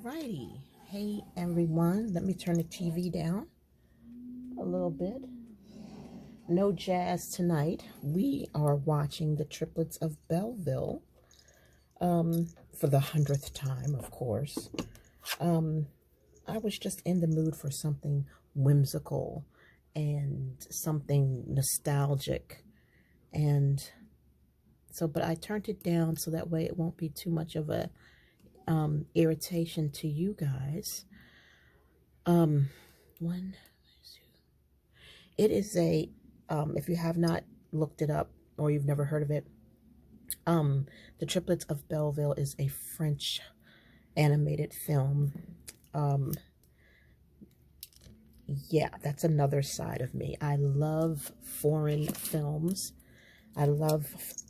Alrighty. Hey everyone, let me turn the TV down a little bit. No jazz tonight. We are watching The Triplets of Belleville for the 100th time, of course. I was just in the mood for something whimsical and something nostalgic. And so, but I turned it down so that way it won't be too much of a irritation to you guys. It is a, if you have not looked it up or you've never heard of it, The Triplets of Belleville is a French animated film. Yeah, that's another side of me. I love foreign films. I love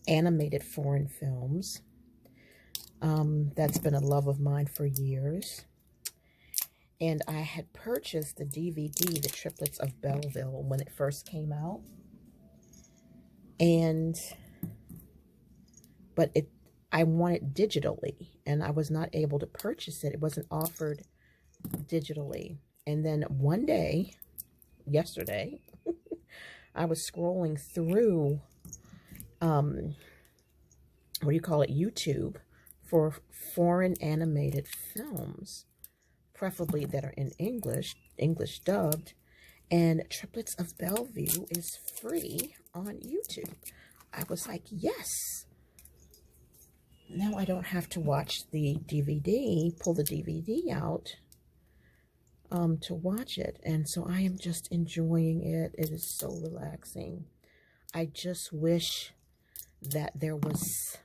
animated foreign films. That's been a love of mine for years. And I had purchased the DVD, The Triplets of Belleville, when it first came out. But I want it digitally, and I was not able to purchase it. It wasn't offered digitally. And then one day, yesterday, I was scrolling through, YouTube, for foreign animated films, preferably that are in English dubbed, and Triplets of Bellevue is free on YouTube. I was like, yes. Now I don't have to watch the DVD, pull the DVD out to watch it. And so I am just enjoying it. It is so relaxing. I just wish that there was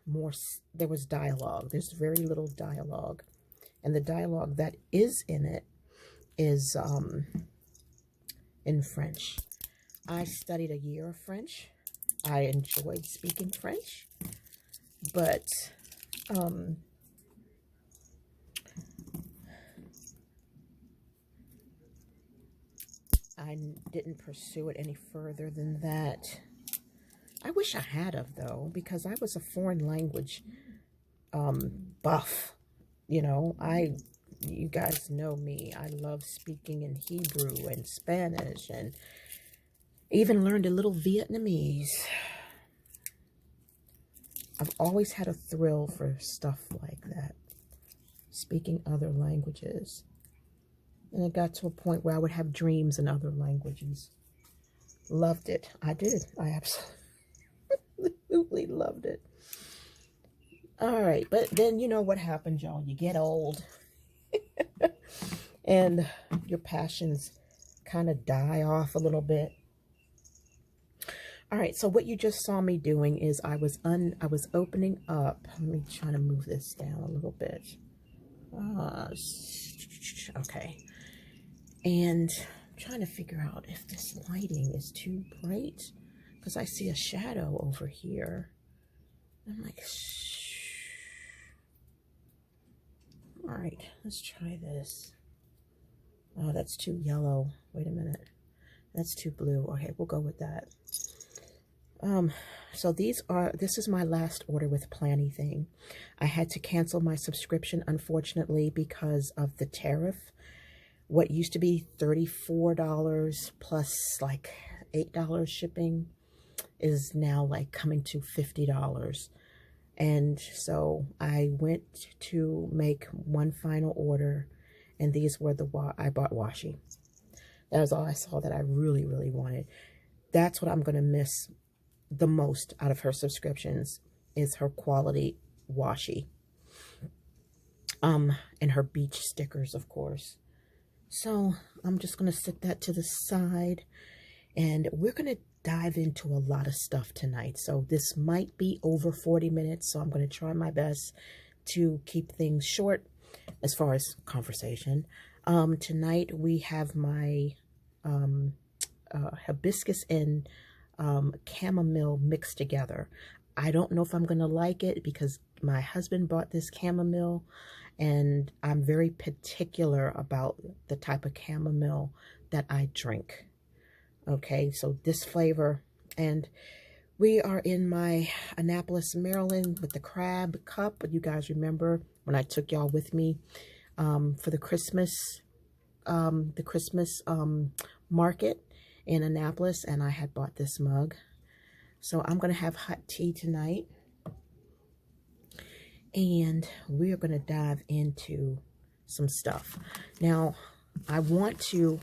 dialogue. There's very little dialogue. And the dialogue that is in it is in French. I studied a year of French. I enjoyed speaking French. But I didn't pursue it any further than that. I wish I had of, though, because I was a foreign language buff. You know, you guys know me. I love speaking in Hebrew and Spanish, and even learned a little Vietnamese. I've always had a thrill for stuff like that, speaking other languages. And it got to a point where I would have dreams in other languages. Loved it. I did. I absolutely loved it. All right, but then you know what happens, y'all. You get old. And your passions kind of die off a little bit. All right, so what you just saw me doing is I was opening up. Let me try to move this down a little bit. Okay. And I'm trying to figure out if this lighting is too bright, because I see a shadow over here. I'm like, shh. All right, let's try this. Oh, that's too yellow. Wait a minute. That's too blue. Okay, we'll go with that. So this is my last order with Planything. I had to cancel my subscription, unfortunately, because of the tariff. What used to be $34 plus like $8 shipping is now like coming to $50. And so I went to make one final order, and these were I bought washi. That was all I saw that I really, really wanted. That's what I'm going to miss the most out of her subscriptions, is her quality washi. And her beach stickers, of course. So I'm just going to set that to the side, and we're going to dive into a lot of stuff tonight. So this might be over 40 minutes, so I'm going to try my best to keep things short as far as conversation. Tonight we have my hibiscus and chamomile mixed together. I don't know if I'm going to like it, because my husband bought this chamomile, and I'm very particular about the type of chamomile that I drink. Okay, so this flavor, and we are in my Annapolis, Maryland with the crab cup. You guys remember when I took y'all with me for the Christmas market in Annapolis, and I had bought this mug. So I'm going to have hot tea tonight, and we're going to dive into some stuff. Now, I want to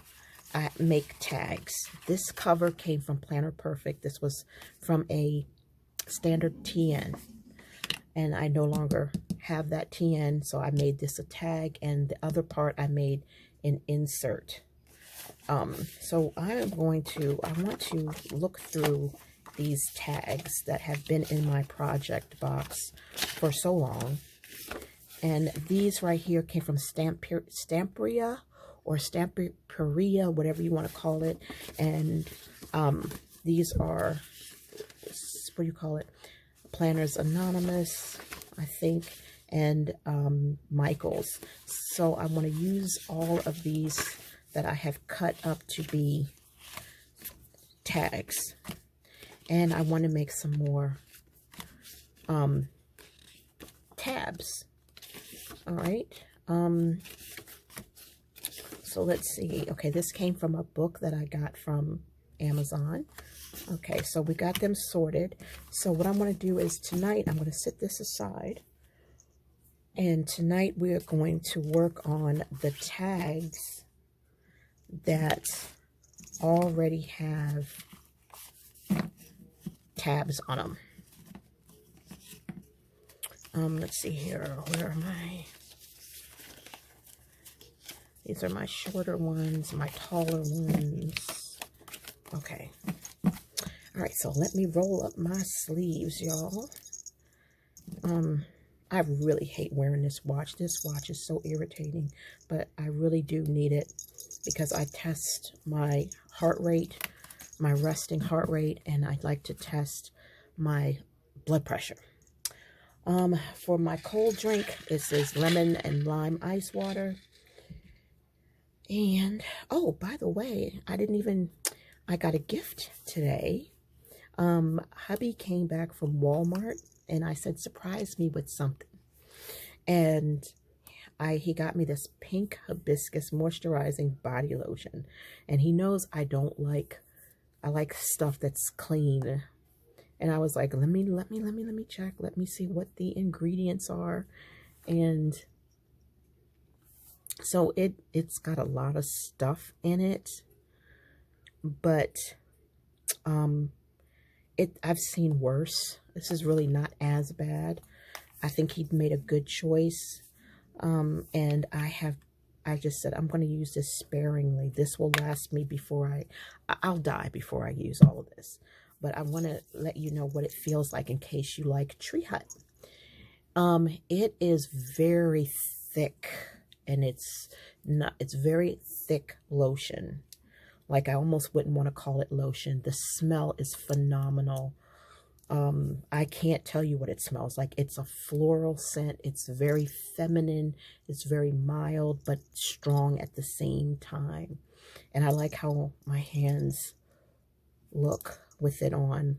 make tags. This cover came from Planner Perfect. This was from a standard TN, and I no longer have that TN, so I made this a tag, and the other part I made an insert. So I want to look through these tags that have been in my project box for so long. And these right here came from Stamperia or Stamperia, whatever you want to call it. And these are, what do you call it? Planners Anonymous, I think, and Michael's. So I want to use all of these that I have cut up to be tags. And I want to make some more tabs. All right. So let's see. Okay, this came from a book that I got from Amazon. Okay, so we got them sorted. So what I'm going to do is tonight, I'm going to set this aside. And tonight we are going to work on the tags that already have tabs on them. Let's see here. Where am I? These are my shorter ones, my taller ones. Okay. All right, so let me roll up my sleeves, y'all. I really hate wearing this watch. This watch is so irritating, but I really do need it because I test my heart rate, my resting heart rate, and I'd like to test my blood pressure. For my cold drink, this is lemon and lime ice water. And, oh, by the way, I got a gift today. Hubby came back from Walmart, and I said, surprise me with something. And he got me this pink hibiscus moisturizing body lotion. And he knows I like stuff that's clean. And I was like, let me check. Let me see what the ingredients are. And so it's got a lot of stuff in it. But I've seen worse. This is really not as bad. I think he made a good choice. And I just said, I'm going to use this sparingly. This will last me before I'll die before I use all of this. But I want to let you know what it feels like in case you like Tree Hut. It is very thick, and it's very thick lotion. Like, I almost wouldn't want to call it lotion. The smell is phenomenal. I can't tell you what it smells like. It's a floral scent. It's very feminine. It's very mild, but strong at the same time. And I like how my hands look with it on.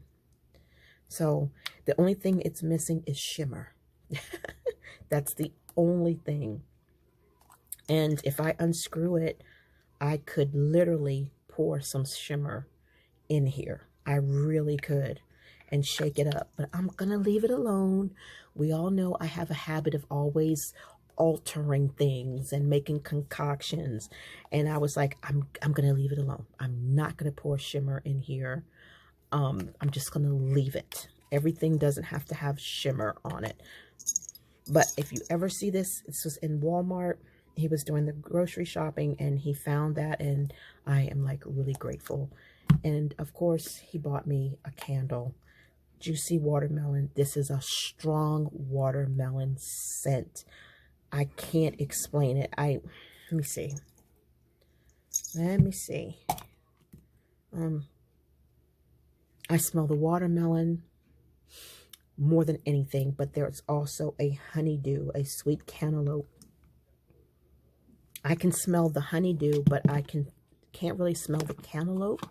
So the only thing it's missing is shimmer. That's the only thing. And if I unscrew it, I could literally pour some shimmer in here. I really could. And shake it up. But I'm going to leave it alone. We all know I have a habit of always altering things and making concoctions. And I was like, I'm going to leave it alone. I'm not going to pour shimmer in here. I'm just going to leave it. Everything doesn't have to have shimmer on it. But if you ever see this was in Walmart. He was doing the grocery shopping and he found that, and I am like really grateful. And of course, he bought me a candle. Juicy watermelon. This is a strong watermelon scent. I can't explain it. Let me see. I smell the watermelon more than anything, but there's also a honeydew, a sweet cantaloupe. I can smell the honeydew, but I can't really smell the cantaloupe.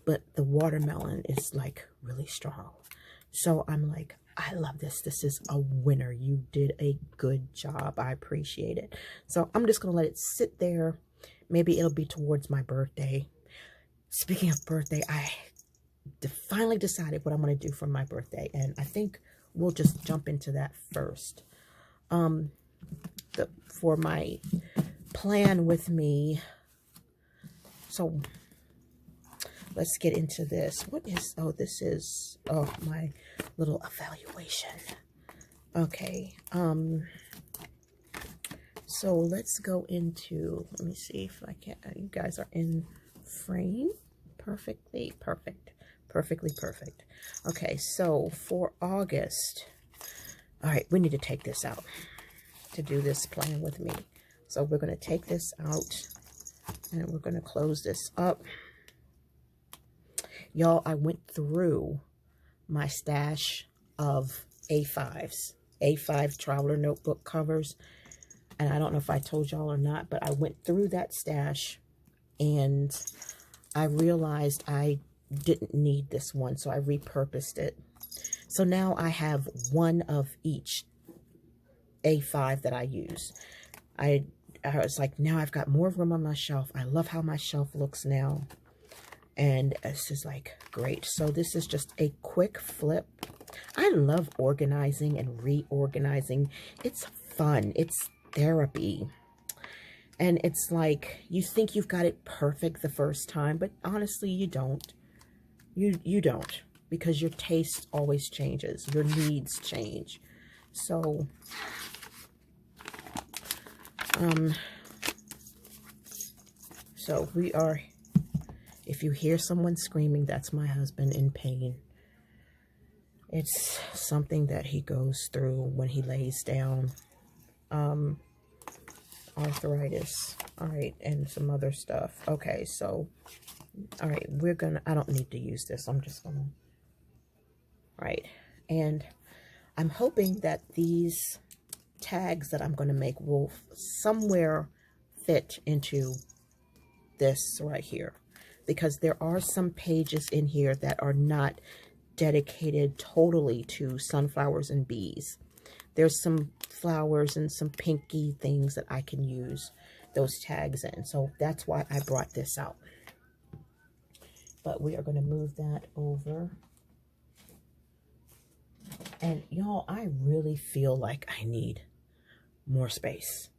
But the watermelon is like really strong. So I'm like, I love this. This is a winner. You did a good job. I appreciate it. So I'm just going to let it sit there. Maybe it'll be towards my birthday. Speaking of birthday, I finally decided what I'm going to do for my birthday. And I think we'll just jump into that first. For my plan with me. So let's get into this. What is, oh, this is, oh, my little evaluation. Okay. So let's go into, let me see if I can, you guys are in frame. Perfectly perfect. Perfectly perfect. Okay, so for August, all right, we need to take this out to do this plan with me. So we're going to take this out and we're going to close this up. Y'all, I went through my stash of A5s, A5 traveler notebook covers. And I don't know if I told y'all or not, but I went through that stash and I realized I didn't need this one. So I repurposed it. So now I have one of each A5 that I use. I was like, now I've got more room on my shelf. I love how my shelf looks now. And this is like great. So this is just a quick flip. I love organizing and reorganizing. It's fun. It's therapy. And it's like, you think you've got it perfect the first time, but honestly, you don't. You don't. Because your taste always changes. Your needs change. So, we are, if you hear someone screaming, that's my husband in pain. It's something that he goes through when he lays down. Arthritis. All right, and some other stuff. Okay, so, all right, I don't need to use this. I'm just gonna, right. And I'm hoping that these tags that I'm gonna make will somewhere fit into this right here, because there are some pages in here that are not dedicated totally to sunflowers and bees. There's some flowers and some pinky things that I can use those tags in. So that's why I brought this out. But we are going to move that over. And y'all, I really feel like I need more space.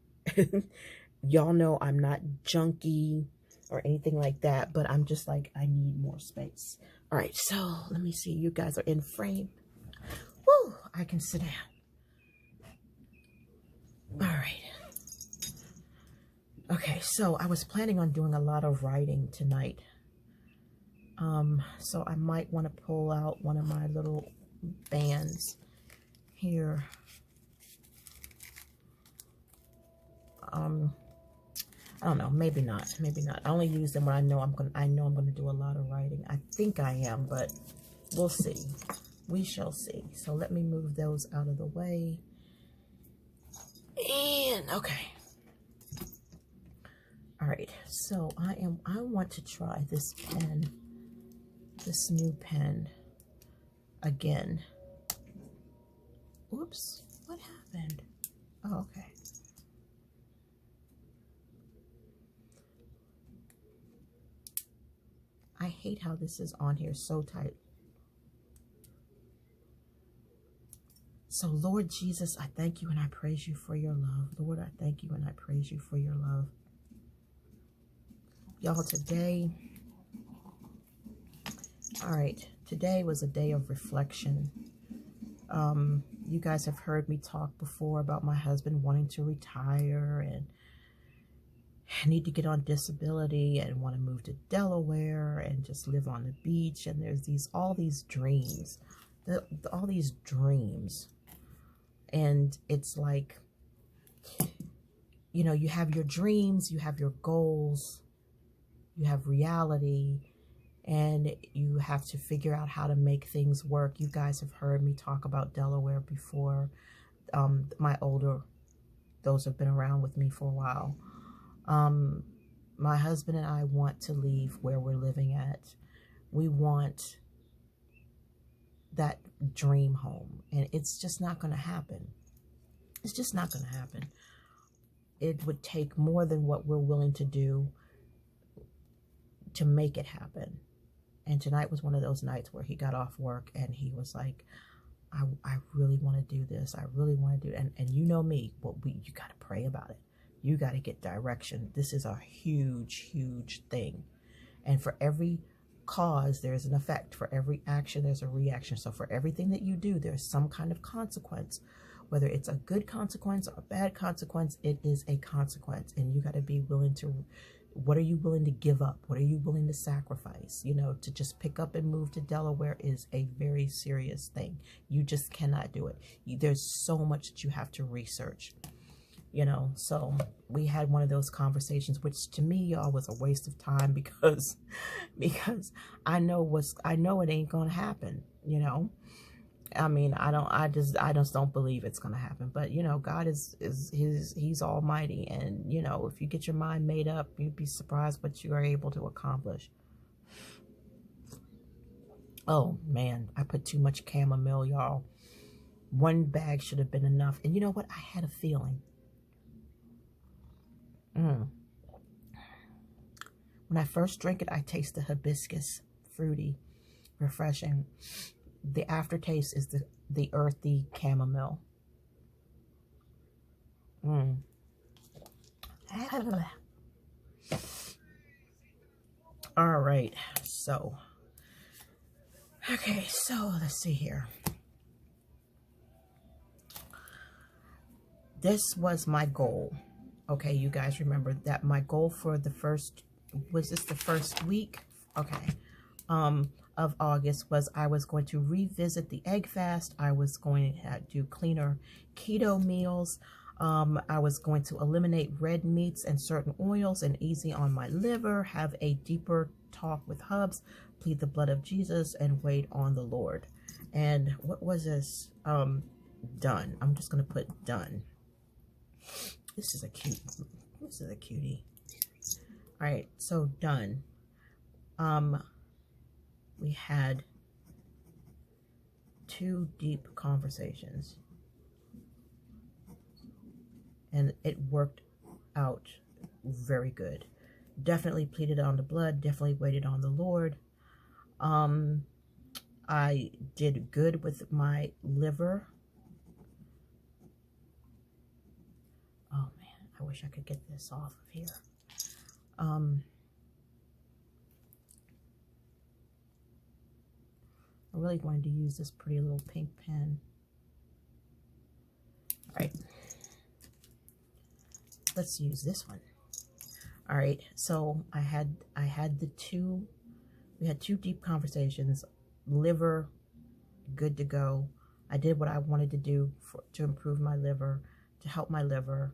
Y'all know I'm not junky or anything like that, but I'm just like, I need more space. All right, so let me see. You guys are in frame. Woo, I can sit down. All right. Okay, so I was planning on doing a lot of writing tonight. So I might want to pull out one of my little bands here. I don't know, maybe not, maybe not. I only use them when I know I'm gonna do a lot of writing. I think I am, but we'll see. We shall see. So let me move those out of the way. And okay. All right, so I want to try this pen, this new pen again. Whoops, what happened? Oh, okay. I hate how this is on here so tight. So Lord Jesus, I thank you and I praise you for your love. Lord, I thank you and I praise you for your love. Y'all, today, all right, today was a day of reflection. You guys have heard me talk before about my husband wanting to retire and need to get on disability and want to move to Delaware and just live on the beach. And there's all these dreams, all these dreams. And it's like, you know, you have your dreams, you have your goals, you have reality, and you have to figure out how to make things work. You guys have heard me talk about Delaware before. Those have been around with me for a while. My husband and I want to leave where we're living at. We want that dream home. And it's just not going to happen. It's just not going to happen. It would take more than what we're willing to do to make it happen. And tonight was one of those nights where he got off work and he was like, I really want to do this. I really want to do it. And you know me, well, you got to pray about it. You got to get direction. This is a huge, huge thing. And for every cause, there's an effect. For every action, there's a reaction. So for everything that you do, there's some kind of consequence. Whether it's a good consequence or a bad consequence, it is a consequence. And you got to be willing to, what are you willing to give up? What are you willing to sacrifice? You know, to just pick up and move to Delaware is a very serious thing. You just cannot do it. There's so much that you have to research, you know. So we had one of those conversations, which to me, y'all, was a waste of time because I know it ain't gonna happen, you know. I mean, I just don't believe it's going to happen. But, you know, God he's almighty. And, you know, if you get your mind made up, you'd be surprised what you are able to accomplish. Oh, man, I put too much chamomile, y'all. One bag should have been enough. And you know what? I had a feeling. When I first drank it, I tasted hibiscus, fruity, refreshing. The aftertaste is the earthy chamomile. All right, so, okay, so let's see here. This was my goal. Okay, you guys remember that my goal for the first, was this the first week? Okay, of August was I was going to revisit the egg fast. I was going to do cleaner keto meals. I was going to eliminate red meats and certain oils and easy on my liver, have a deeper talk with Hubs, plead the blood of Jesus, and wait on the Lord. And what was this? Done. I'm just going to put done. This is a cutie. All right, so done. We had 2 deep conversations, and it worked out very good. Definitely pleaded on the blood, definitely waited on the Lord. I did good with my liver. Oh man, I wish I could get this off of here. I really wanted to use this pretty little pink pen. All right, let's use this one. All right, so we had 2 deep conversations. Liver, good to go. I did what I wanted to do to improve my liver, to help my liver.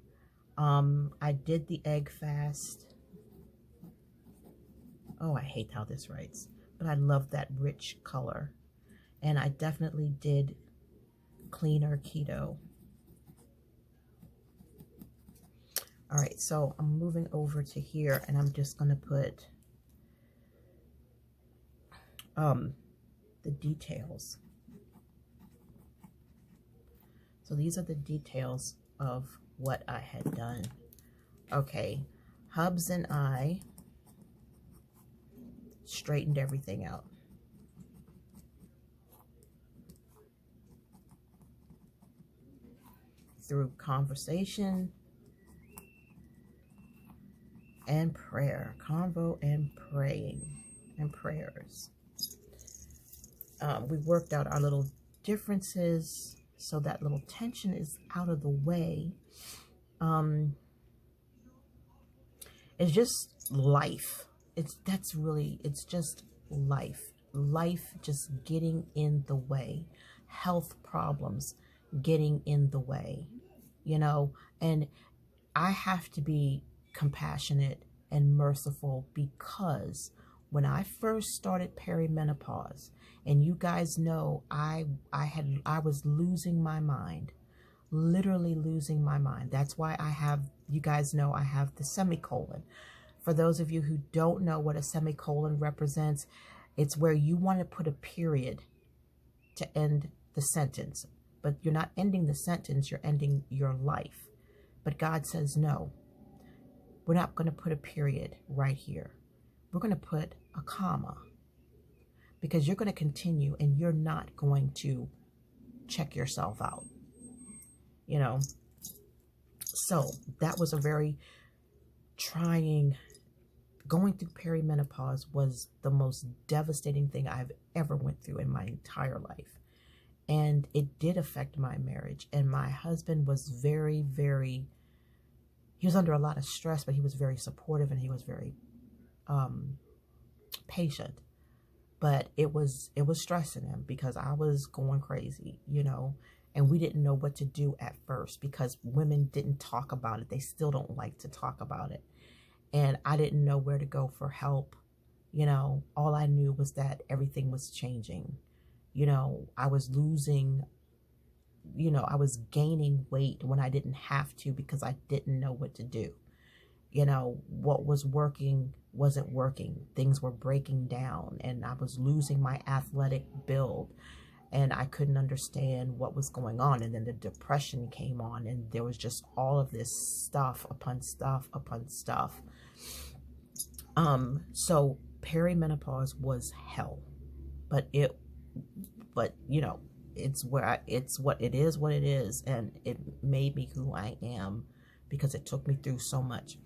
I did the egg fast. Oh, I hate how this writes, but I love that rich color. And I definitely did cleaner keto. All right, so I'm moving over to here, and I'm just going to put the details. So these are the details of what I had done. Okay, Hubs and I straightened everything out. Through conversation and prayer, convo and praying and prayers. We worked out our little differences so that little tension is out of the way. It's just life. It's just life. Life just getting in the way. Health problems getting in the way, you know, and I have to be compassionate and merciful, because when I first started perimenopause, and you guys know, I was losing my mind, literally losing my mind. That's why you guys know I have the semicolon. For those of you who don't know what a semicolon represents, it's where you want to put a period to end the sentence. But you're not ending the sentence, you're ending your life. But God says, no, we're not going to put a period right here. We're going to put a comma, because you're going to continue and you're not going to check yourself out, you know. So that was a very trying, going through perimenopause was the most devastating thing I've ever went through in my entire life. And it did affect my marriage. And my husband was very, very, he was under a lot of stress, but he was very supportive and he was very patient. But it was stressing him because I was going crazy, you know, and we didn't know what to do at first because women didn't talk about it. They still don't like to talk about it. And I didn't know where to go for help. You know, all I knew was that everything was changing. You know, I was losing, you know, I was gaining weight when I didn't have to because I didn't know what to do. You know, what was working wasn't working. Things were breaking down and I was losing my athletic build and I couldn't understand what was going on. And then the depression came on and there was just all of this stuff upon stuff upon stuff. So perimenopause was hell, but you know, it's what it is. And it made me who I am because it took me through so much.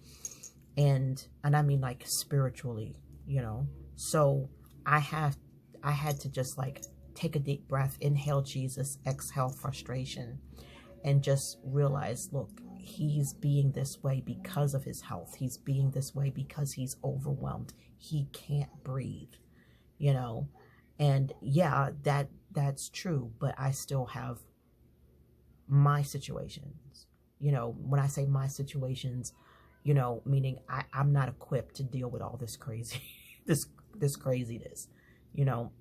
And I mean like spiritually, you know. So I had to just like take a deep breath, inhale Jesus, exhale frustration, and just realize, look, he's being this way because of his health. He's being this way because he's overwhelmed. He can't breathe, you know. And yeah, that's true, but I still have my situations. You know, when I say my situations, you know, meaning I'm not equipped to deal with all this crazy, this craziness, you know.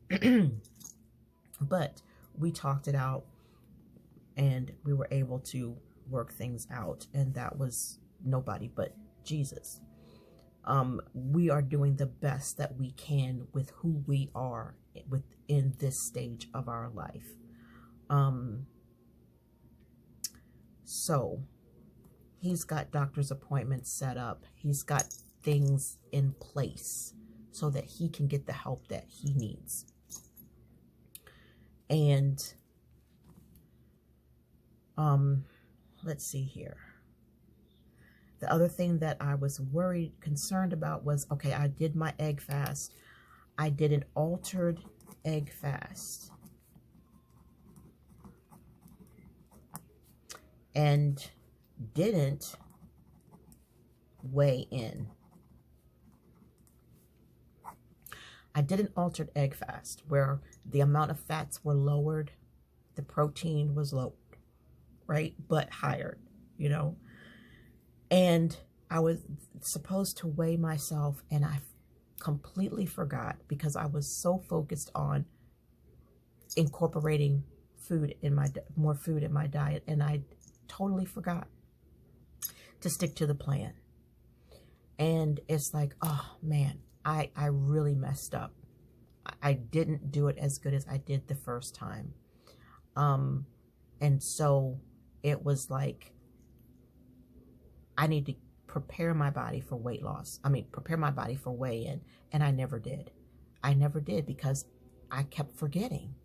But we talked it out and we were able to work things out. And that was nobody but Jesus. We are doing the best that we can with who we are within this stage of our life. So he's got doctor's appointments set up. He's got things in place so that he can get the help that he needs. And let's see here. The other thing that I was concerned about was, okay, I did my egg fast. I did an altered egg fast. And didn't weigh in. I did an altered egg fast where the amount of fats were lowered, the protein was lowered, right? But higher, you know. And I was supposed to weigh myself and I completely forgot because I was so focused on incorporating more food in my diet, and I totally forgot to stick to the plan. And it's like, oh man, I really messed up. I didn't do it as good as I did the first time. And so it was like, I need to prepare my body for weight loss. I mean, prepare my body for weigh-in. And I never did. I never did because I kept forgetting.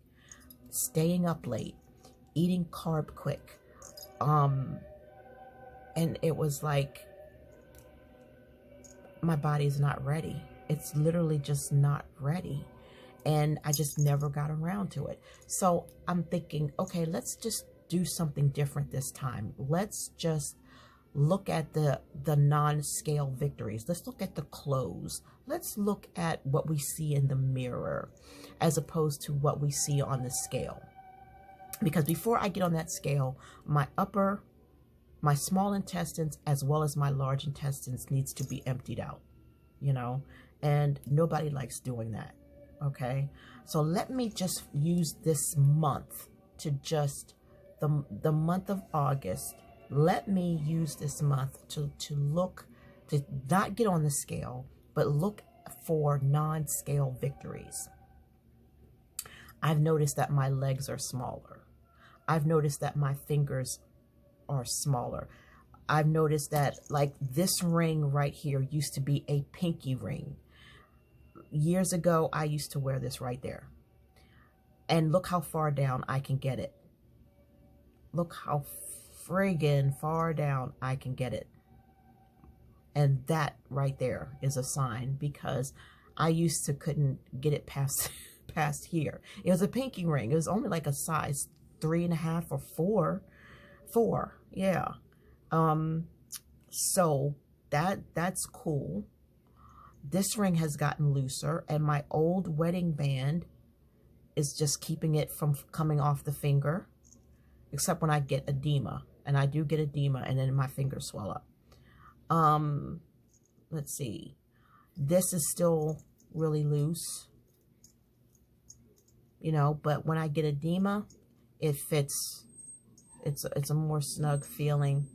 Staying up late, eating carb quick. And it was like, my body's not ready. It's literally just not ready. And I just never got around to it. So I'm thinking, okay, let's just do something different this time. Let's just look at the non-scale victories. Let's look at the clothes. Let's look at what we see in the mirror as opposed to what we see on the scale. Because before I get on that scale, my small intestines as well as my large intestines needs to be emptied out, you know, and nobody likes doing that. Okay. So let me just use this month to just the month of August. Let me use this month to not get on the scale, but look for non-scale victories. I've noticed that my legs are smaller. I've noticed that my fingers are smaller. I've noticed that, like, this ring right here used to be a pinky ring. Years ago, I used to wear this right there. And look how far down I can get it. Look how friggin' far down I can get it. And that right there is a sign, because I used to couldn't get it past here. It was a pinky ring. It was only like a size 3.5 or 4. Yeah. So that's cool. This ring has gotten looser, and my old wedding band is just keeping it from coming off the finger, except when I get edema, and I do get edema, and then my fingers swell up. Let's see. This is still really loose, you know, but when I get edema, it fits. It's a more snug feeling.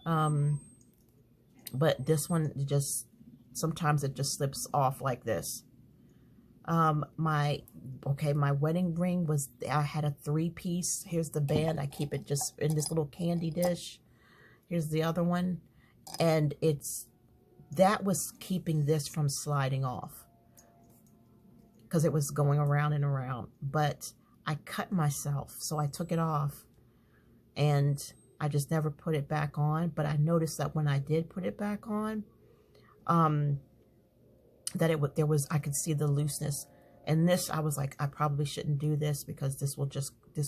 But this one just, sometimes it just slips off like this. My wedding ring was, I had a 3-piece. Here's the band. I keep it just in this little candy dish. Here's the other one. And that was keeping this from sliding off, because it was going around and around. But I cut myself, so I took it off, and I just never put it back on. But I noticed that when I did put it back on, that I could see the looseness. And this, I was like, I probably shouldn't do this, because this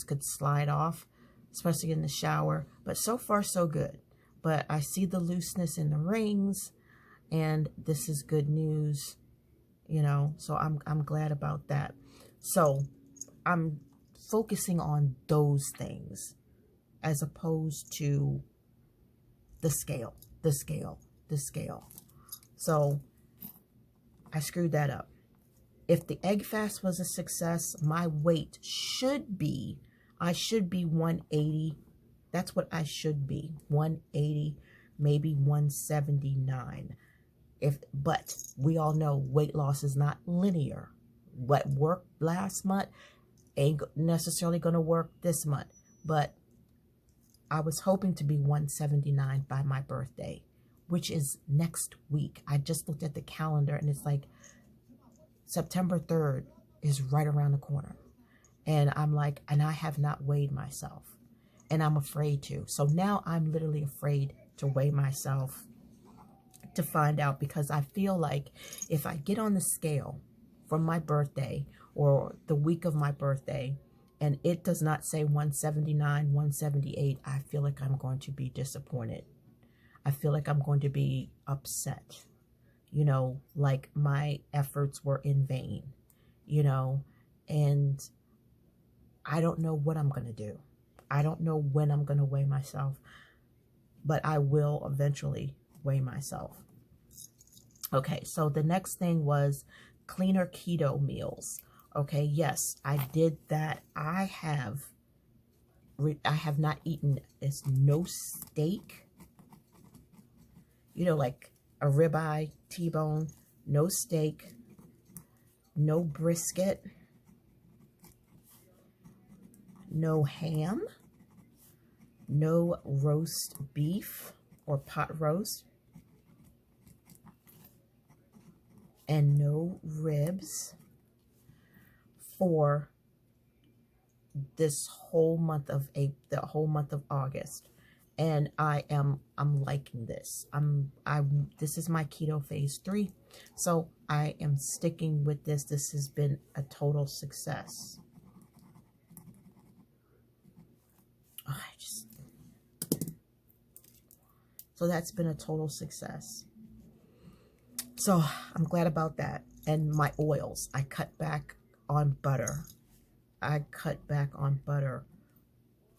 could slide off, especially in the shower. But so far, so good. But I see the looseness in the rings, and this is good news, you know. So I'm glad about that. So I'm focusing on those things, as opposed to the scale. So I screwed that up. If the egg fast was a success, my weight should be, I should be 180. That's what I should be, 180, maybe 179. But we all know weight loss is not linear. What worked last month ain't necessarily going to work this month. But I was hoping to be 179 by my birthday, which is next week. I just looked at the calendar, and it's like September 3rd is right around the corner. And I'm like, and I have not weighed myself. And I'm afraid to. So now I'm literally afraid to weigh myself to find out, because I feel like if I get on the scale from my birthday or the week of my birthday, and it does not say 179, 178, I feel like I'm going to be disappointed. I feel like I'm going to be upset, you know, like my efforts were in vain, you know, and I don't know what I'm going to do. I don't know when I'm going to weigh myself, but I will eventually weigh myself. Okay, so the next thing was cleaner keto meals. Okay, yes, I did that. I have not eaten, it's no steak, you know, like a ribeye, T-bone, no steak, no brisket, no ham, no roast beef or pot roast, and no ribs for this whole month of the whole month of August. And I'm liking this. This is my keto phase 3. So I am sticking with this. This has been a total success. So that's been a total success. So I'm glad about that. And my oils, I cut back on butter. I cut back on butter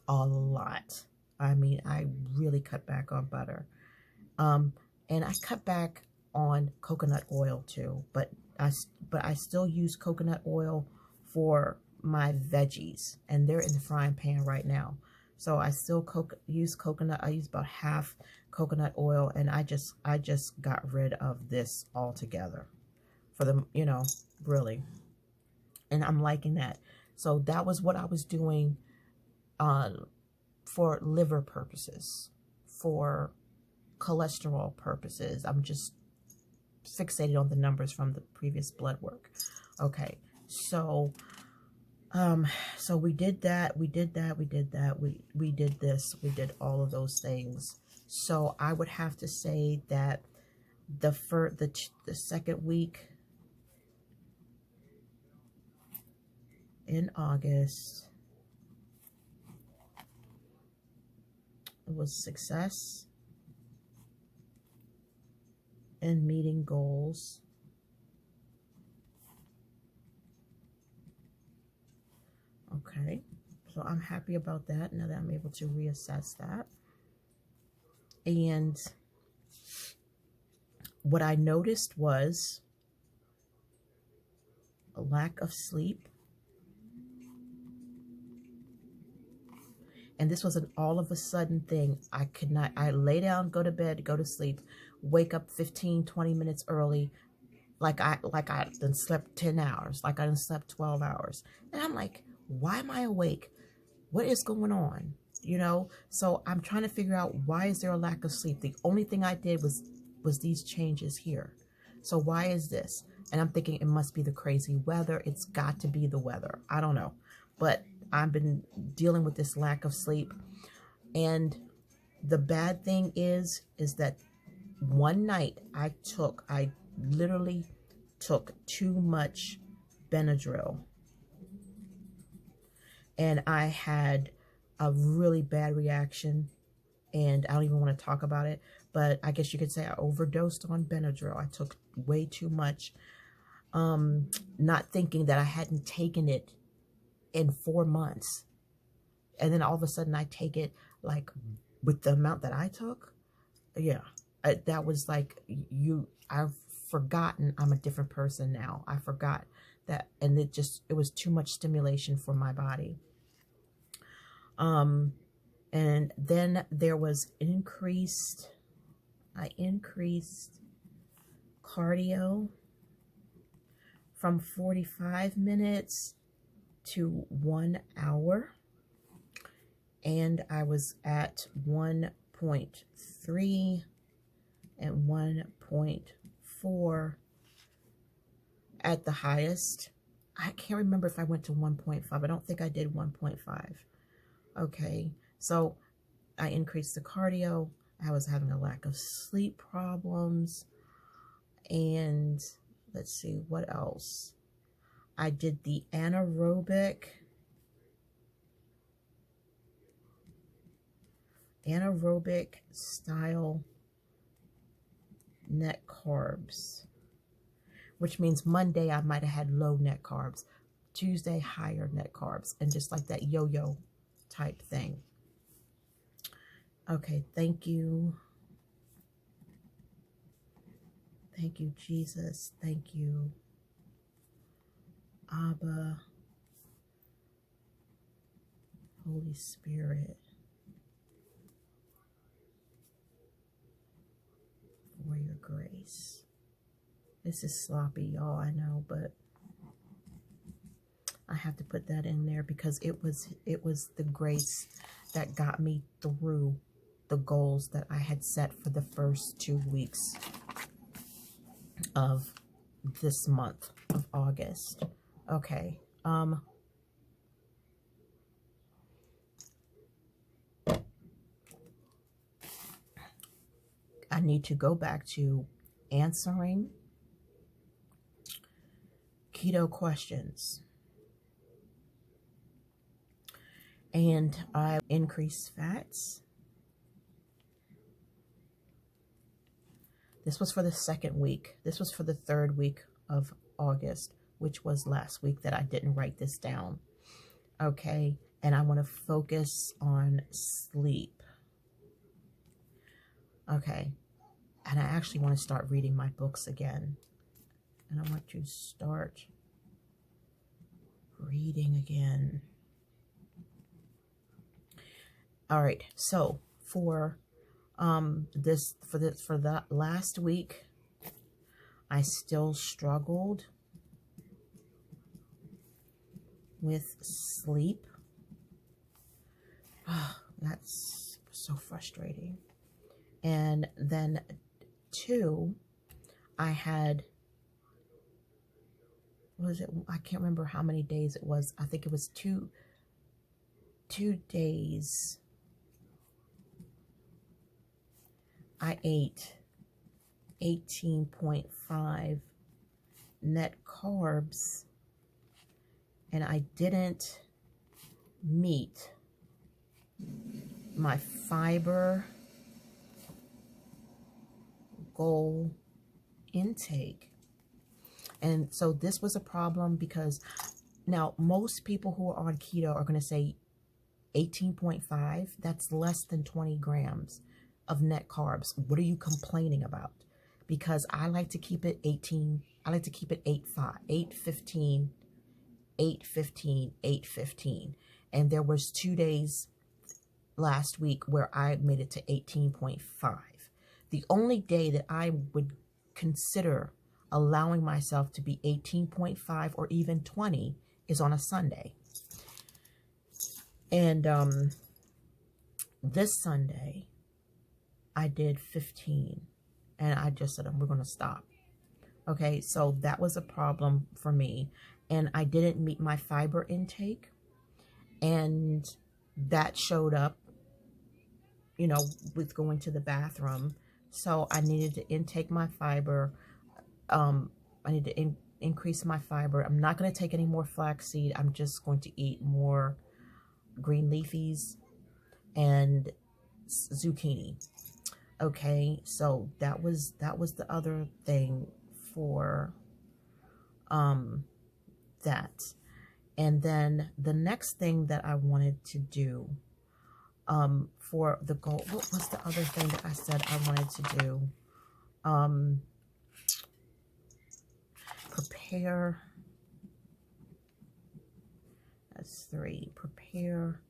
a lot. I mean, I really cut back on butter. And I cut back on coconut oil too. But I still use coconut oil for my veggies. And they're in the frying pan right now. So I still use coconut. I use about half coconut oil, and I just got rid of this altogether for the, you know, really. And I'm liking that. So that was what I was doing for liver purposes, for cholesterol purposes. I'm just fixated on the numbers from the previous blood work. Okay, so so we did that, we did this, we did all of those things. So I would have to say that the second week in August, it was success in meeting goals. Okay, so I'm happy about that now that I'm able to reassess that. And what I noticed was a lack of sleep. And this was an all of a sudden thing. I lay down, go to bed, go to sleep, wake up 15, 20 minutes early, like I done slept 10 hours, like I done slept 12 hours. And I'm like, why am I awake? What is going on? You know? So I'm trying to figure out, why is there a lack of sleep? The only thing I did was these changes here. So why is this? And I'm thinking it must be the crazy weather. It's got to be the weather. I don't know. But I've been dealing with this lack of sleep. And the bad thing is that one night I literally took too much Benadryl. And I had a really bad reaction. And I don't even want to talk about it. But I guess you could say I overdosed on Benadryl. I took way too much. Not thinking that I hadn't taken it in 4 months. And then all of a sudden I take it like with the amount that I took. Yeah, that was like, I've forgotten I'm a different person now. I forgot that. And it was too much stimulation for my body. And then there was I increased cardio from 45 minutes to 1 hour. And I was at 1.3 and 1.4 at the highest. I can't remember if I went to 1.5. I don't think I did 1.5. Okay, so I increased the cardio. I was having a lack of sleep problems. And let's see, what else? I did the anaerobic style net carbs, which means Monday I might have had low net carbs, Tuesday higher net carbs, and just like that yo-yo type thing. Okay, thank you. Thank you, Jesus. Thank you, Abba, Holy Spirit, for your grace. This is sloppy, y'all, I know, but I have to put that in there because it was the grace that got me through the goals that I had set for the first 2 weeks of this month of August. Okay. I need to go back to answering keto questions. And I increased fats. This was for the second week. This was for the 3rd week of August, which was last week that I didn't write this down. Okay, and I want to focus on sleep. Okay, and I actually want to start reading my books again. And I want to start reading again. All right, so for that last week, I still struggled with sleep. Oh, that's so frustrating. And then 2, I had, what was it? I can't remember how many days it was. I think it was two days. I ate 18.5 net carbs, and I didn't meet my fiber goal intake. And so this was a problem because now most people who are on keto are going to say 18.5, that's less than 20 grams of net carbs. What are you complaining about? Because I like to keep it 18. I like to keep it 8.5, 8.15, 8.15, 8.15. And there was 2 days last week where I made it to 18.5. The only day that I would consider allowing myself to be 18.5 or even 20 is on a Sunday. And this Sunday, I did 15. And I just said, we're going to stop. Okay, so that was a problem for me. And I didn't meet my fiber intake. And that showed up, you know, with going to the bathroom. So I needed to intake my fiber. I need to increase my fiber. I'm not going to take any more flaxseed. I'm just going to eat more green leafies and zucchini. Okay, so that was the other thing for that. And then the next thing that I wanted to do for the goal, what was the other thing that I said I wanted to do? Prepare, that's 3, prepare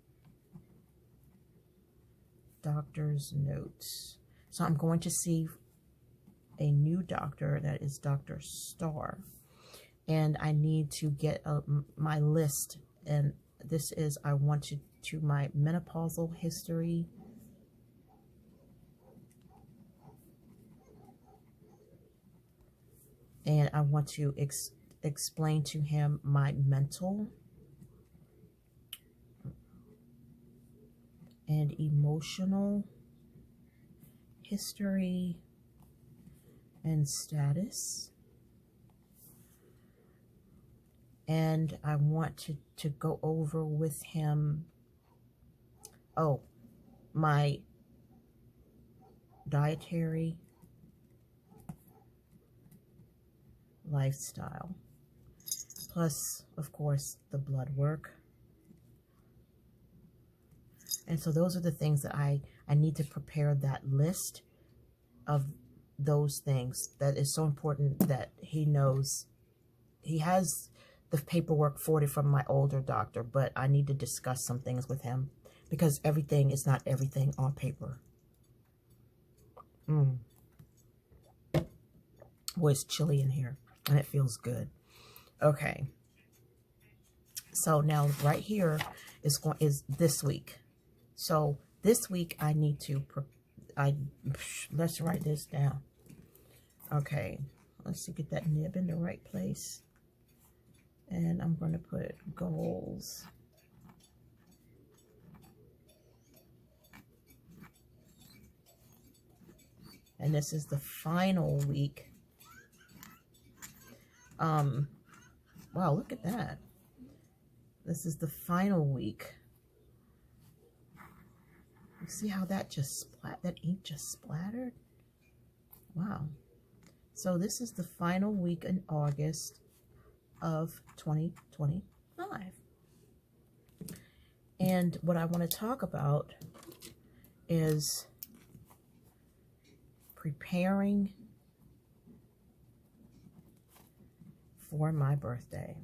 doctor's notes. So I'm going to see a new doctor, that is Dr. Starr, and I need to get my list, and this is, I want to my menopausal history, and I want to explain to him my mental and emotional history and status. And I want to go over with him, my dietary lifestyle, plus, of course, the blood work. And so those are the things that I need to prepare that list of those things. That is so important that he knows. He has the paperwork for it from my older doctor, but I need to discuss some things with him because everything is not everything on paper. Boy, it's chilly in here and it feels good. Okay. So now right here is this week. So this week I need to, let's write this down. Okay, let's see, get that nib in the right place. And I'm going to put goals. And this is the final week. Wow, look at that. This is the final week. You see how that that ink just splattered? Wow. So this is the final week in August of 2025. And what I want to talk about is preparing for my birthday.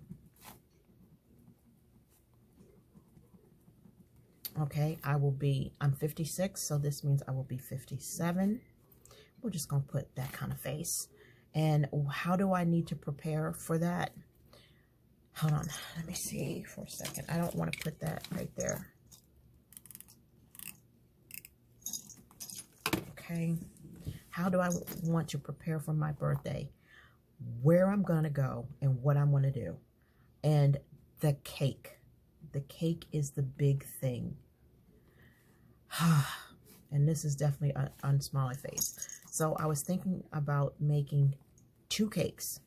Okay, I'm 56, so this means I will be 57. We're just going to put that kind of face. And how do I need to prepare for that? Hold on, let me see for a second. I don't want to put that right there. Okay, how do I want to prepare for my birthday? Where I'm going to go and what I'm going to do. And the cake. The cake is the big thing. And this is definitely on smiley face. So I was thinking about making 2 cakes.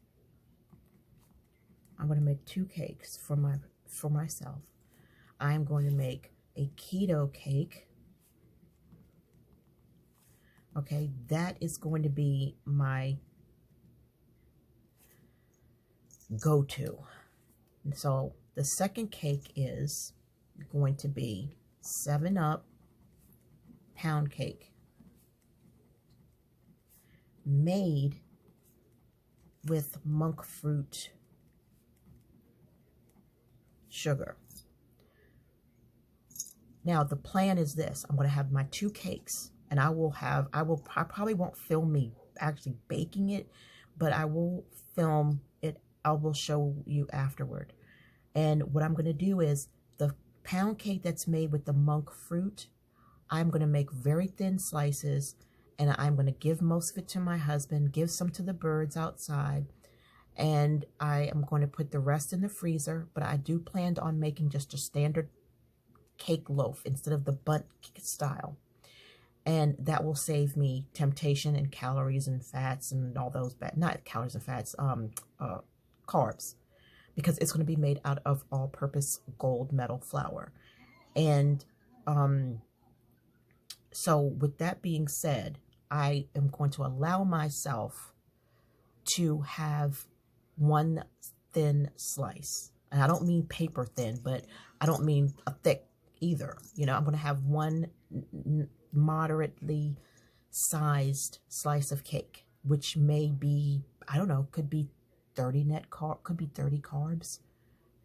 I'm going to make 2 cakes for myself. I'm going to make a keto cake. Okay, that is going to be my go-to. So the second cake is going to be 7-Up pound cake made with monk fruit sugar. Now the plan is this: I'm going to have my 2 cakes, and I probably won't film me actually baking it, but I will film it. I will show you afterward. And what I'm going to do is the pound cake that's made with the monk fruit, I'm going to make very thin slices, and I'm going to give most of it to my husband, give some to the birds outside, and I am going to put the rest in the freezer. But I do plan on making just a standard cake loaf instead of the bundt style. And that will save me temptation and calories and fats and all those not calories and fats, carbs, because it's going to be made out of all-purpose gold medal flour. And so with that being said, I am going to allow myself to have 1 thin slice. And I don't mean paper thin, but I don't mean a thick either. You know, I'm going to have 1 moderately sized slice of cake, which may be, I don't know, could be 30 net carb, could be 30 carbs,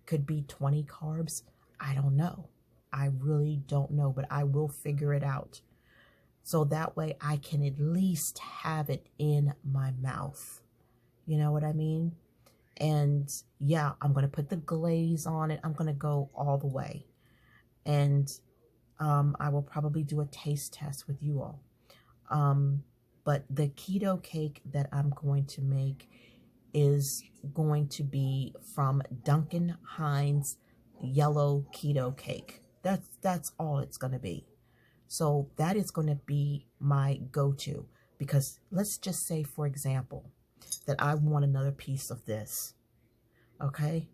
could be 20 carbs. I don't know. I really don't know, but I will figure it out. So that way I can at least have it in my mouth. You know what I mean? And yeah, I'm going to put the glaze on it. I'm going to go all the way. And I will probably do a taste test with you all. But the keto cake that I'm going to make is going to be from Duncan Hines yellow keto cake. That's all it's going to be. So that is going to be my go-to, because let's just say, for example, that I want another piece of this. Okay?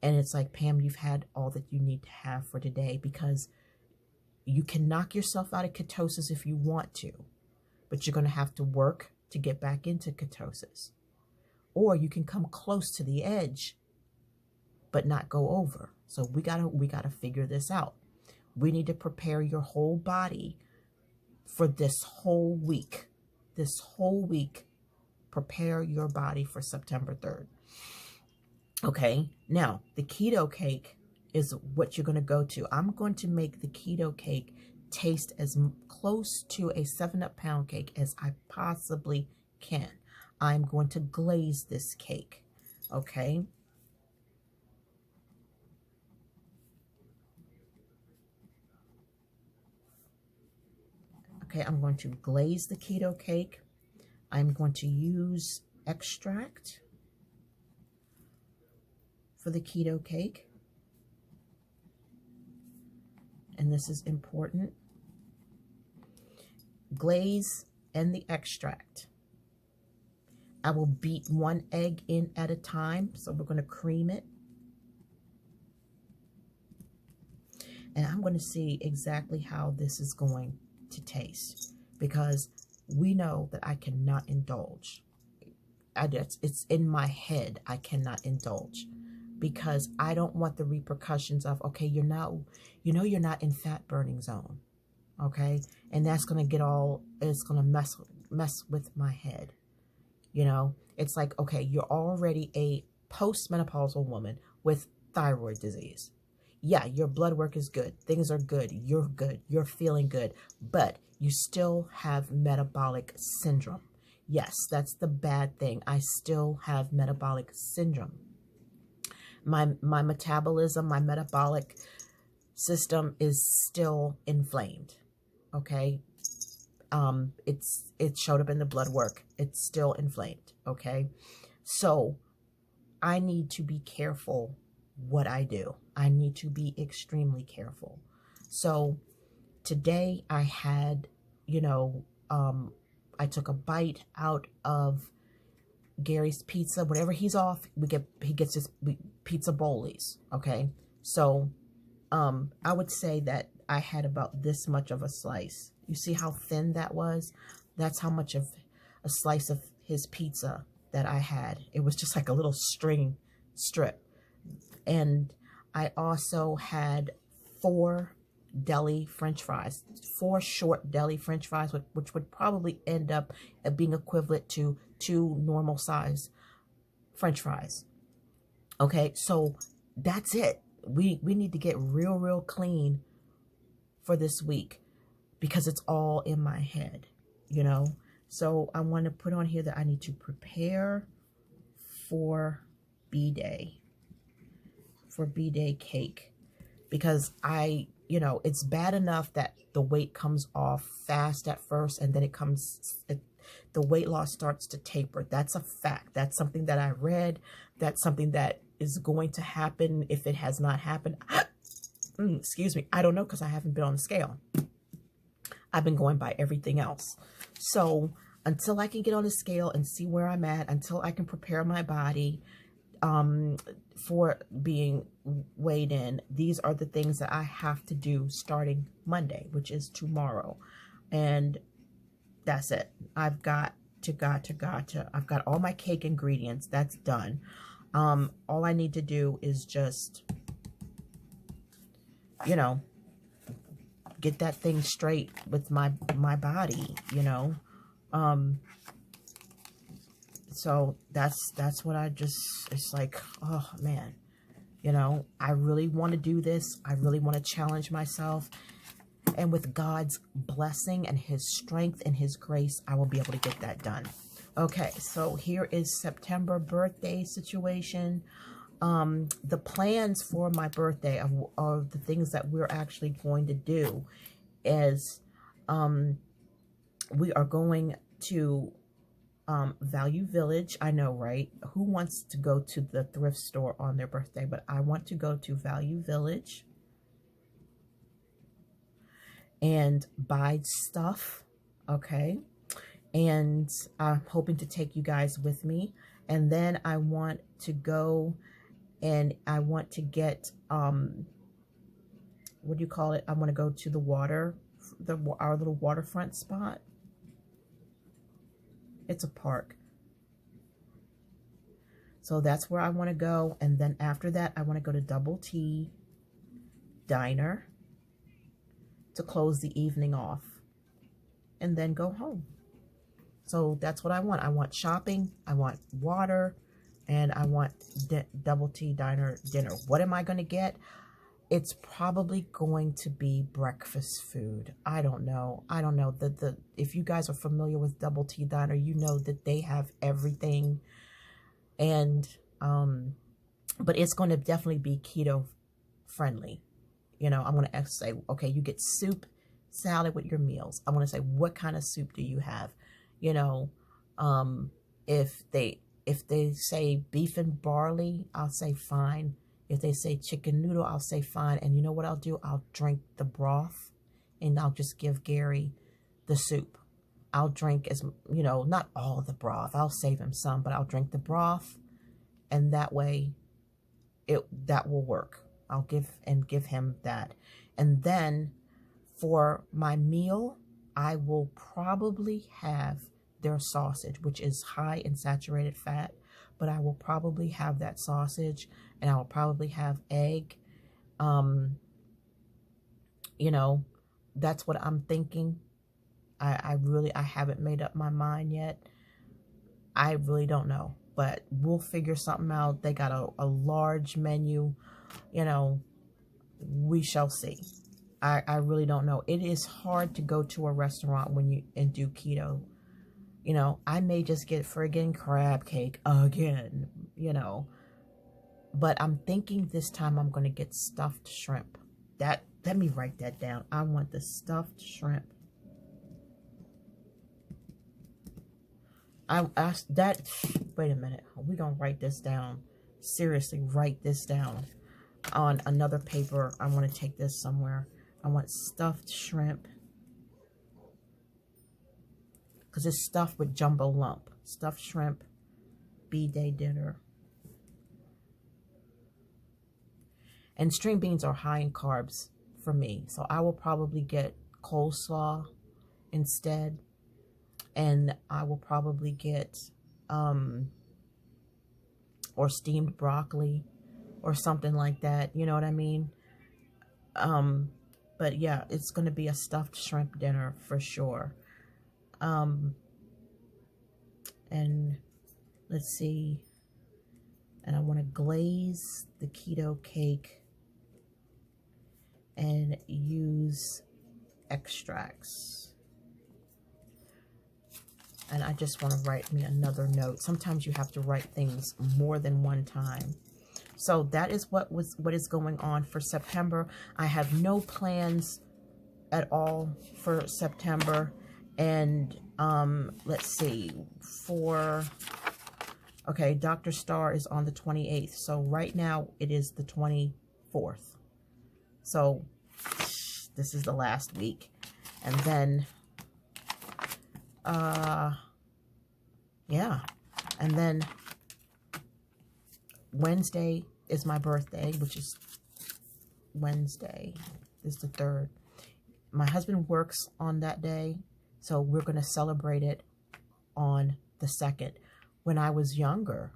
And it's like, Pam, you've had all that you need to have for today, because you can knock yourself out of ketosis if you want to, but you're going to have to work to get back into ketosis. Or you can come close to the edge, but not go over. So we gotta figure this out. We need to prepare your whole body for this whole week. This whole week, prepare your body for September 3rd. Okay, now the keto cake is what you're going to go to. I'm going to make the keto cake taste as close to a 7-Up pound cake as I possibly can. I'm going to glaze this cake, okay? Okay, I'm going to glaze the keto cake. I'm going to use extract for the keto cake. And this is important. Glaze and the extract. I will beat 1 egg in at a time. So we're going to cream it. And I'm going to see exactly how this is going to taste, because we know that I cannot indulge. It's in my head. I cannot indulge, because I don't want the repercussions of, okay, you're not in fat burning zone. Okay. And that's going to it's going to mess with my head. You know, it's like, okay, you're already a postmenopausal woman with thyroid disease. Yeah, your blood work is good. Things are good. You're feeling good. But you still have metabolic syndrome. Yes, that's the bad thing. I still have metabolic syndrome. my metabolism, my metabolic system is still inflamed. Okay. It showed up in the blood work. It's still inflamed. Okay. So I need to be careful what I do. I need to be extremely careful. So today I had, I took a bite out of Gary's pizza. Whenever he's off, he gets his pizza bowlies. Okay. So, I would say that I had about this much of a slice. You see how thin that was? That's how much of a slice of his pizza that I had. It was just like a little string strip. And I also had 4 deli French fries, 4 short deli French fries, which would probably end up being equivalent to 2 normal size French fries. Okay, so that's it. We need to get real clean for this week because it's all in my head, So I want to put on here that I need to prepare for B-Day, cake, because it's bad enough that the weight comes off fast at first, and then the weight loss starts to taper. That's a fact. That's something that I read. That's something that is going to happen if it has not happened. Excuse me. I don't know because I haven't been on the scale. I've been going by everything else. So until I can get on the scale and see where I'm at, until I can prepare my body for being weighed in, these are the things that I have to do starting Monday, which is tomorrow. And that's it. I've got all my cake ingredients. That's done. All I need to do is just, get that thing straight with my body, so that's what it's like, oh man, I really want to do this. I really want to challenge myself. And with God's blessing and his strength and his grace, I will be able to get that done. Okay, so here is September birthday situation. The plans for my birthday of the things that we're actually going to do is we are going to Value Village. I know, right? Who wants to go to the thrift store on their birthday? But I want to go to Value Village and buy stuff, okay? And I'm hoping to take you guys with me. And then I want to go and I want to get, what do you call it? I want to go to the water, our little waterfront spot. It's a park. So that's where I want to go. And then after that, I want to go to Double T Diner to close the evening off and then go home. So that's what I want. I want shopping, I want water, and I want Double T Diner dinner. What am I going to get? It's probably going to be breakfast food. I don't know. If you guys are familiar with Double T Diner, you know that they have everything. And, but it's going to definitely be keto friendly. I'm going to say, okay, you get soup, salad with your meals. I want to say, what kind of soup do you have? If they say beef and barley, I'll say fine. If they say chicken noodle, I'll say fine. And you know what I'll do? I'll drink the broth and I'll just give Gary the soup. I'll drink not all of the broth. I'll save him some, but I'll drink the broth, and that way that will work. I'll give him that. And then for my meal, I will probably have their sausage, which is high in saturated fat, but I will probably have that sausage, and I will probably have egg. That's what I'm thinking. I haven't made up my mind yet. I really don't know, but we'll figure something out. They got a large menu, we shall see. I really don't know. It is hard to go to a restaurant and do keto. I may just get friggin' crab cake again, But I'm thinking this time I'm going to get stuffed shrimp. Let me write that down. I want the stuffed shrimp. I asked that. Wait a minute. We're going to write this down. Seriously, write this down on another paper. I want to take this somewhere. I want stuffed shrimp. Because it's stuffed with jumbo lump. Stuffed shrimp. B-day dinner. And string beans are high in carbs for me. So I will probably get coleslaw instead. And I will probably get or steamed broccoli or something like that. You know what I mean? But yeah, it's going to be a stuffed shrimp dinner for sure. And let's see. And I want to glaze the keto cake and use extracts. And I just want to write me another note. Sometimes you have to write things more than one time. So that is what is going on for September. I have no plans at all for September. And let's see, okay, Dr. Star is on the 28th. So right now it is the 24th. So this is the last week. And then yeah, and then Wednesday is my birthday, which is Wednesday is the 3rd. My husband works on that day, so we're going to celebrate it on the 2nd. When I was younger,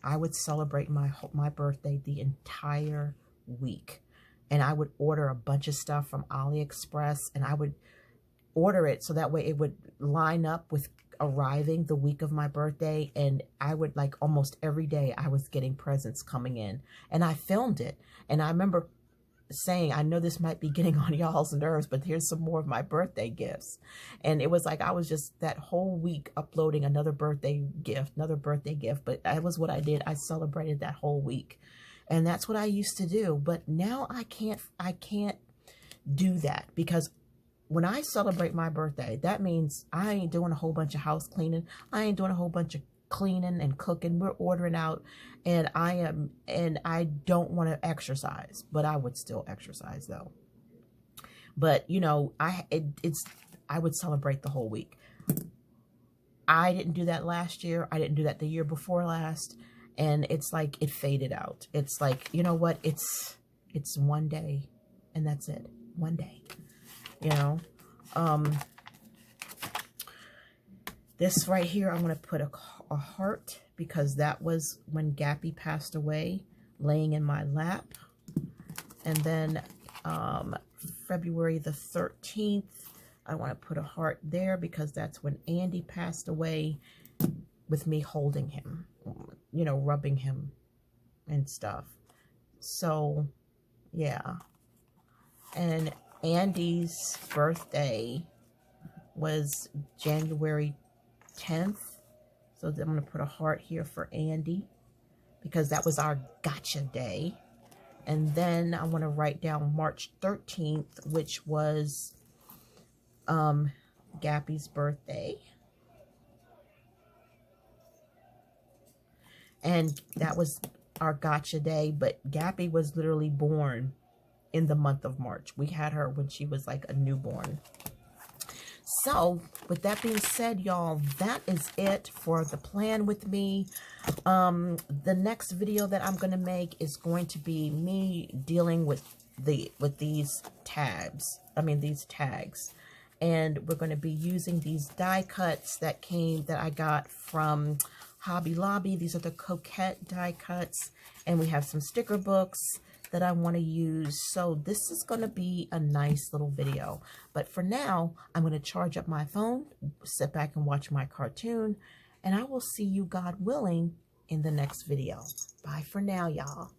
I would celebrate my birthday the entire week, and I would order a bunch of stuff from AliExpress, and I would order it so that way it would line up with arriving the week of my birthday. And I would, like, almost every day I was getting presents coming in, and I filmed it. And I remember saying, I know this might be getting on y'all's nerves, but here's some more of my birthday gifts. And it was like I was just that whole week uploading another birthday gift. But that was what I did. I celebrated that whole week, and that's what I used to do. But now I can't do that, because when I celebrate my birthday, that means I ain't doing a whole bunch of house cleaning. I ain't doing a whole bunch of cleaning and cooking. We're ordering out, and I don't want to exercise, but I would still exercise though. But you know, I would celebrate the whole week. I didn't do that last year. I didn't do that the year before last, and it's like it faded out. It's like, you know what? It's one day, and that's it. One day. You know, this right here, I'm going to put a heart, because that was when Gappy passed away, laying in my lap. And then February the 13th, I want to put a heart there, because that's when Andy passed away, with me holding him, you know, rubbing him and stuff. So, yeah. And Andy's birthday was January 10th. So I'm going to put a heart here for Andy, because that was our gotcha day. And then I want to write down March 13th, which was Gappy's birthday. And that was our gotcha day, but Gappy was literally born in the month of March. We had her when she was like a newborn. So with that being said, y'all, that is it for the plan with me. The next video that I'm going to make is going to be me dealing with these tabs. These tags. And we're going to be using these die cuts that I got from Hobby Lobby. These are the Coquette die cuts. And we have some sticker books that I want to use. So this is going to be a nice little video. But for now, I'm going to charge up my phone, sit back and watch my cartoon, and I will see you, God willing, in the next video. Bye for now, y'all.